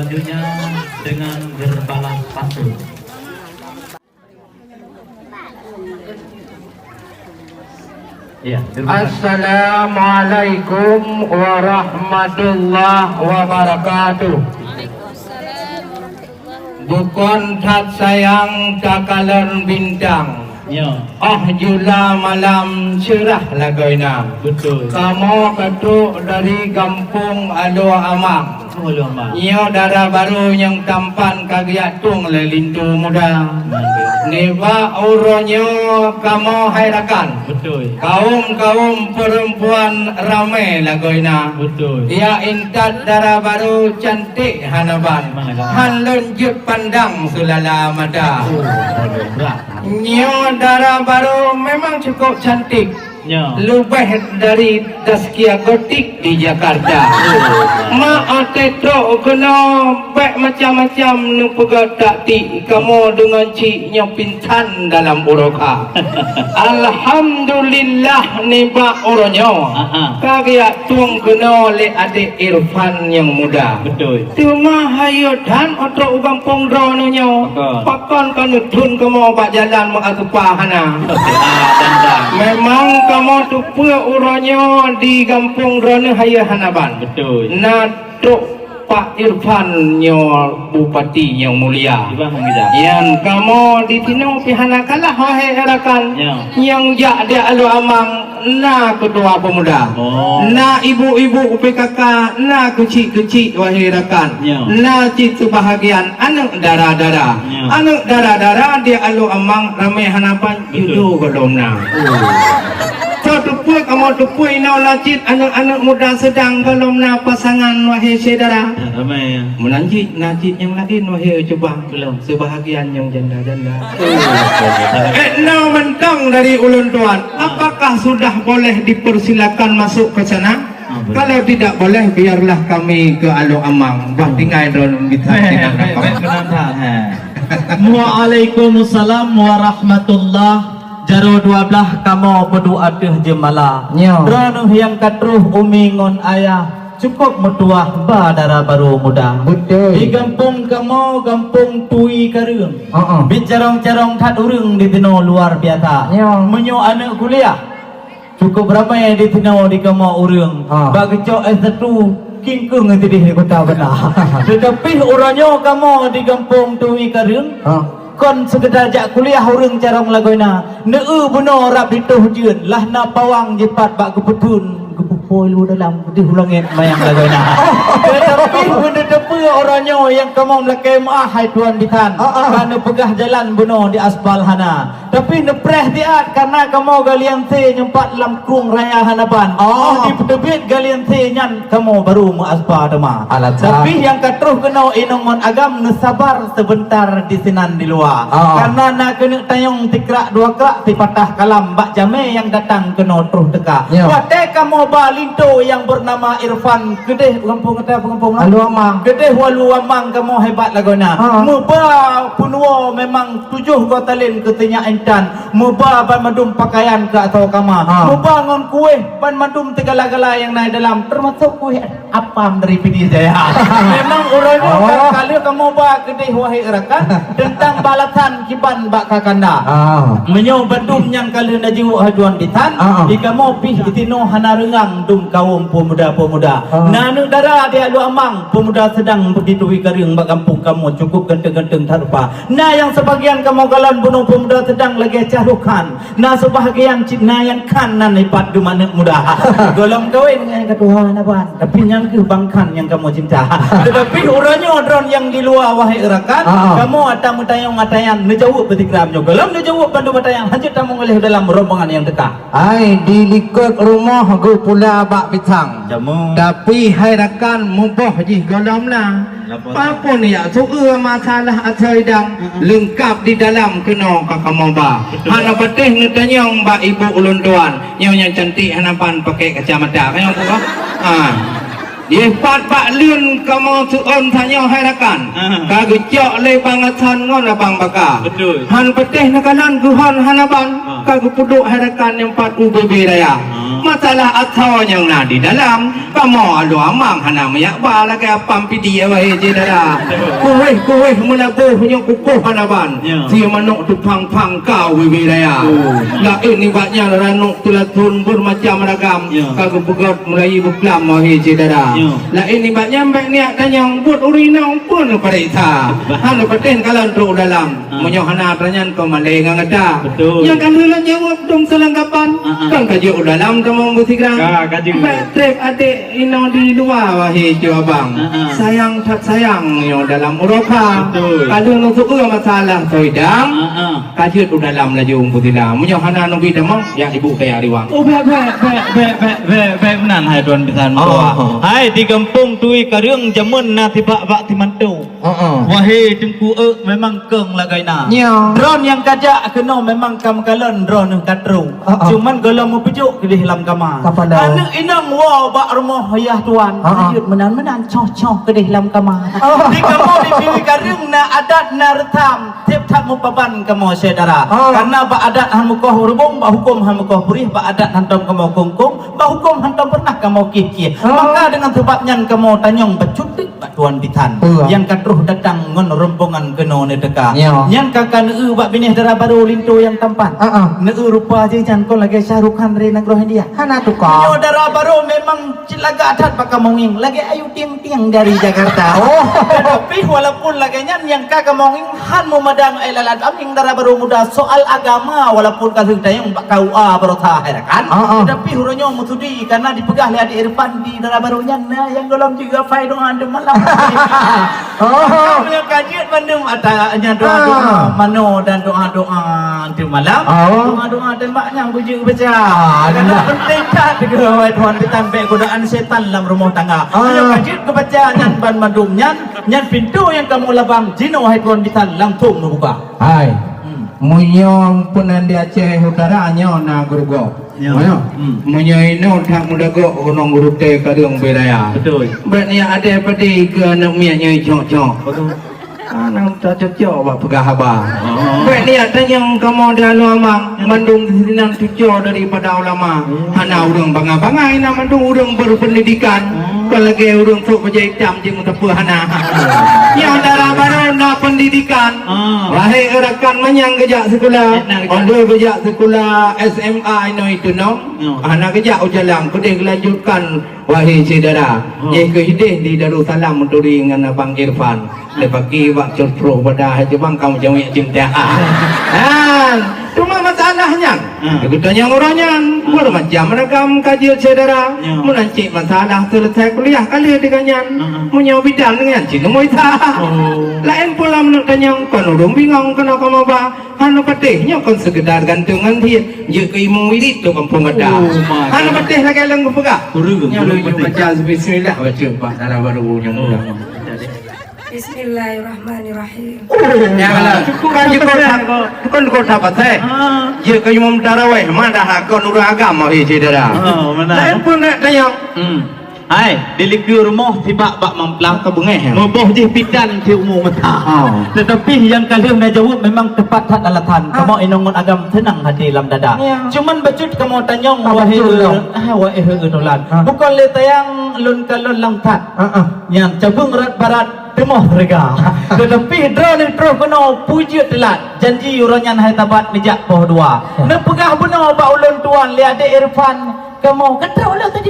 selanjutnya dengan berbalas pantun. Ya, Assalamualaikum warahmatullahi wabarakatuh. Bukan tat sayang takalan bintang. Ya, Jula malam cerah lagoina. betul. Kamu ketuk dari kampung Alo Amang. Halo, Mbak. Nyo darah baru yang tampan kagiat tung lelintu muda. Neba uronyo kamu hairakan. Betul. Kaum perempuan ramai lagoina. Betul. Ia intat darah baru cantik hanaban. Han lonjut pandang sulala mada. Nyo darah baru memang cukup cantik. Ya. Lebih dari Taskia Gotik di Jakarta. Mak tetro kena baik macam-macam nu pegat tak ti kamu dengan ciknya pintan dalam uroka. Alhamdulillah ni bak uronyo. Kagiat tuang kena oleh adik Irfan yang muda. Betul. Cuma hayutan otro ugampong drononyo. Pakon kanu tun kamu bak jalan mengatupahana. Memang kamu tupu uronyo di kampung drone haya hanaban. Betul. Natuk Pak Irfan nyo bupati yang mulia. Yang kamu di tino pihana kalah wahai herakan. Yang jak dia alu amang na ketua pemuda. Na ibu-ibu PKK, na kecil-kecil wahai herakan. Na citu bahagian anak darah-darah. Anak darah-darah dia alu amang ramai hanapan judo golomna. Tupui kamu tupui nau lacit anak-anak muda sedang belum na pasangan wahai saudara. Ramai ya. Menanjit najit yang lain wahai coba belum sebahagian yang janda-janda. Nau mentang dari ulun tuan. Apakah sudah boleh dipersilakan masuk ke sana? Kalau tidak boleh biarlah kami ke Alo Amang. Bah tinggal drone kita tidak dapat. Waalaikumsalam warahmatullahi Jaro 12 kamu berdoa deh jemala. Dronuh yang katruh umi ngon ayah cukup metuah badara baru muda. Betul. Di kampung kamu kampung tui karung. Bicarong-carong tat urung di tino luar biasa. Menyo anak kuliah cukup ramai di tino di kamu urung. Bagi cok S1 kingkung nanti di kota benar. Tetapi orangnya kamu di kampung tui karung. Kon sekedar jak kuliah urang carong lagoina neu beno rap dituh jeun lah na pawang jepat bak kepetun kepupoi lu dalam di hulangit mayang lagoina. Tetapi benda tepe orangnya yang kamu melakai maah hai tuan bitan karena pegah jalan beno di aspal hana tapi nepreh diat karena kamu galian te nyempat dalam krung raya hanaban di pedebit galian te nyan kamu baru mu aspal dema. Tapi yang katruh kena inongon agam nesabar sebentar di sinan di luar. Karena nak kena tayong tikrak dua krak tipatah kalam bak jame yang datang kena terus teka. Wate kamu balinto yang bernama Irfan gedeh kampung kata kampung Alo Amang. Gedeh walu amang kamu hebat lagona. Muba punwo memang 7 kotalin ketenya entan. Muba ban madum pakaian ke atau kama. Muba ngon kuih ban madum tegala-gala yang naik dalam termasuk kuih apam dari Pidi Jaya. Memang urangnya kali kamu ba gedeh wahai rakan tentang balatan kiban bak kakanda. Menyo badum yang kali na jiwa hajuan ditan di kamu pih ditino hana rengang dum kaum pemuda-pemuda. Nanu dara dia lu amang pemuda sedang berditui karung bak kampung kamu cukup genteng-genteng tarupa. Nah yang sebagian kamu galan bunuh pemuda sedang lagi carukan. Nah sebahagian cina yang kanan ipat dumane muda. Golong kawin dengan ketua naban. Tapi yang ke bangkan yang kamu cinta. Tetapi urangnya drone yang di luar wahai rakan. Kamu atam tayong atayan nejawab betikramnya. Golong nejawab bandu batayang hancur tamu oleh dalam rombongan yang dekat. Ai di likut rumah go pula bak bitang. Jamu. Tapi hai rakan muboh ji golom lah. Apa ni ya soal masalah asaidang lengkap di dalam kena kakamamba. Hana patih netanyong ba ibu ulun tuan. Yang cantik hanapan pakai kacamata. Kayo ko? Dia pat bak lun kamu suon tanya hai rakan. Kagejok le bangatan ngon abang baka. Betul. Han patih nakanan guhan hanaban. Kagu puduk hai rakan yang pat UBB raya. masalah atau yang nak di dalam kamu alu amang hana mayak bala ke apam pidi awai je dara kuih melabuh punya kukuh hanaban si manuk tu pang kau wilayah la ini banyak ranuk tulatun bermacam ragam kagum bugot mulai buklam wahi je dara la ini banyak baik niat dan yang buat urina pun perita hanu paten kalau untuk dalam menyohana peranyan kau malai ngada yang kan heula jawab dong selangkapan kan kaji dalam kamu musikrang trip adik ino di luar wahi jawabang sayang tak sayang yo dalam Eropa kalau nusuk ke masalah soidang kaji dalam laju putila menyohana no bidamang ya ibu kayak riwang baik menan hai tuan pisan hai di kampung tui karung jamun na tiba bak timantu wahai tengku memang keng lagaina drone yang kajak kena memang kam kalon drone yang katrung cuman kalau mau pujuk ke dalam kamar anak inang wow bak rumah ayah tuan ayat menan coh ke dalam kamar di kamar di pilih karung na adat na retam tiap tak mu paban kamu saudara karena bak adat hamu kau hurubung bak hukum hamu kau purih bak adat hantam kamu kongkong bak hukum hantam pernah kamu kih maka dengan sebabnya kamu tanyong becutik bak tuan bitan yang katruh datang ngon rombongan keno ne deka yang kakak neu bak binih dara baru lintu yang tampan neu rupa je jan kau lagi syarukan re nang roh dia hana tu kau dara baru memang cilaga adat pak kamonging lagi ayu tiang dari Jakarta tapi walaupun lagi yang kakak kamonging han memadang elalat aming dara baru muda soal agama walaupun kasih tayang pak KUA baru kan tapi huronyo mutudi karena dipegah lihat di Irfan di dara barunya yang golong juga faedah anda malam yang kajian bandung adanya doa mano dan doa di malam doa dan maknya bujuk baca karena penting tak digawai Tuhan ditampe godaan setan dalam rumah tangga yang kajian kebacaan ban bandungnya nyan pintu yang kamu labang jino hai Tuhan bitan langsung membuka hai munyong punan di Aceh Utara nyo na gurgo munyo ino tak mudago onong gurute kadung belaya betul berarti ada padi ke anak mianya cocok anak tak cocok bak pegah haba berarti ada yang kamu dah lama mandung dinan tujuh daripada ulama hana urang bangai na mandung urang berpendidikan kalau lagi urang sok bejai hitam je mutapa hana yang darah baru na pendidikan wahai rakan manyang kejak sekolah onda kejak sekolah SMA ino itu no anak kejak ujalang kedai kelanjutkan wahai saudara ke hidih di Darussalam untuk dengan Abang Irfan lebagi wak curpro pada haji bang kamu jawab cinta cuma masalahnya begitunya orangnya bermacam ragam kajian saudara menancik masalah selesai kuliah kali dengannya punya bidang dengan cina moita lain pula menurutnya kan orang bingung kena kamu bah hanu patihnya kan sekedar gantungan dia jika imam wirid tu kampung ada hanu patih lagi lang pegah yang baca bismillah baca pak darah baru yang mudah Bismillahirrahmanirrahim. Kan kau dapat saya. Jika imam tarawih mana kau nurul agama hiji dara. Lain pun nak tanya. Hai, dilikur rumah tiba bak mamplang ke bengeh. Memboh je pidan ti umum mata. Tetapi yang kalian dah jawab memang tepat hak alatan. Kamu inongon agam tenang hati dalam dada. Cuman bacut kamu tanyong wahai dolan. Bukan le tayang lun kalon langkat. Yang cabung rat barat temoh rega. Tetapi drone terus kena puji telat. Janji uranyan hai tabat mijak poh dua. Nepegah benar bak ulun tuan lihat de Irfan. Kamu ketrau lah tadi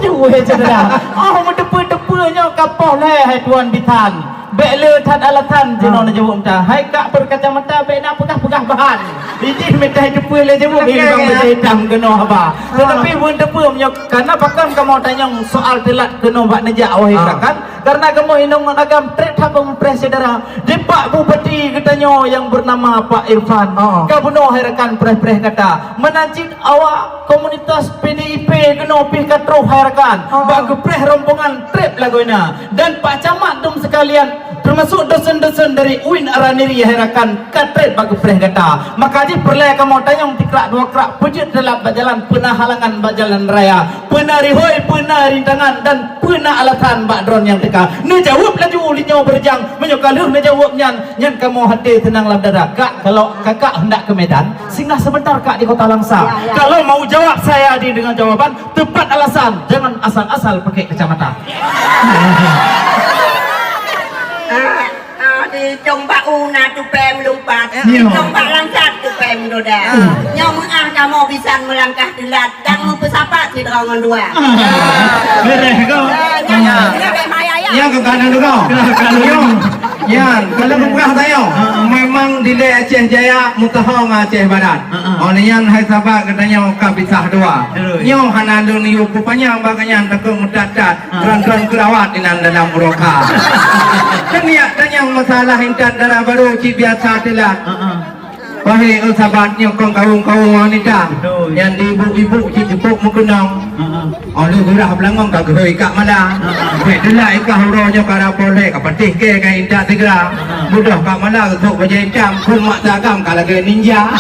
hei saudara. Mendepa-depanya kapal hai tuan bitan. Bekle tan alatan jeno na jawab ta. Hai kak berkacamata bek nak pegah bahan. Ini minta depa le jawab hilang hitam kena apa. Tetapi mun depa punya karena bahkan kamu tanya soal telat kena bak nejak wahai rakan. Karena kamu inong agam trek tabung presiden Pak Bupati katanya yang bernama Pak Irfan. Kau benar hai rekan pres kata menancik awak komunitas PDIP kena pih katroh hai rekan. Bak kepreh rombongan trip lagunya dan Pak Camat dum sekalian termasuk dosen-dosen dari UIN Araniri herakan katret bagi preh kata maka di perlai kamu tayang tikrak dua krak pujud dalam bajalan pernah halangan bajalan raya pernah rihoi pernah rintangan dan pernah alatan bak dron yang teka ni jawab laju linyo berjang menyokaluh ni jawab nyan kamu hati tenang lam dada kak kalau kakak hendak ke Medan singgah sebentar kak di kota Langsa kalau mau jawab saya dengan jawaban tepat alasan jangan asal-asal pakai kacamata di Jombak Una tu pem lupa Jombak Langsat tu pem doda nyom kamu bisa melangkah delat dan mempesapat di terangan dua Ya ke kanan kau. Ya, kalau bukan tayo, memang di Aceh Jaya mutahong Aceh Barat. Onian hai sabak katanya kabisah dua. Nyo hanandun yu kupanya baganya takung mudadat, tran-tran kerawat dinan dalam buroka. Kan ya tanya masalah hintat darah baru ci biasa telah. Wahai sahabatnya kaum wanita yang di ibu-ibu cipuk mukenang oleh gerah belangong kak geroi kak malah bedelai kak huronya para polek patih ke kak indah segera mudah kak malah untuk bajai cam kumak sagam kalau ke ninja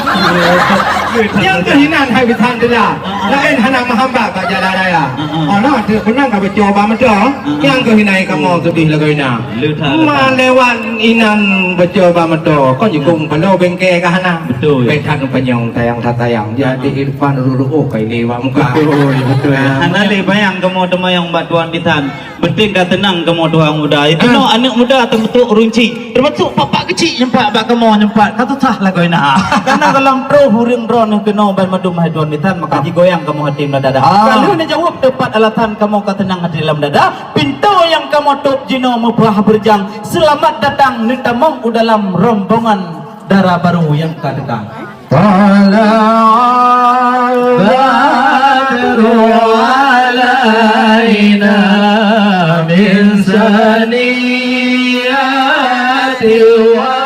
yang kehinan habitan telah lain hana mahamba kak jalan raya Allah dia pernah kak bercoba mata yang kehinai kamu sedih lagina malewat inan bercoba mata kau jukung palau bengke kak hana betul betan penyong tayang jadi irfan ruru kai lewa muka betul ana le bayang kamu temayang batuan ditan penting ka tenang kamu doa muda itu no anak muda terbentuk runci termasuk bapak kecil nyempat bak kamu nyempat kata sah lah goina karena kalau pro huring ron kena ban madum haduan ditan maka goyang kamu hati dada kalau ni jawab tepat alatan kamu ka tenang hati dalam dada pintu yang kamu tutup jino mubah berjang selamat datang nitamong dalam rombongan darah baru yang akan datang. Badru alaina min saniyati wa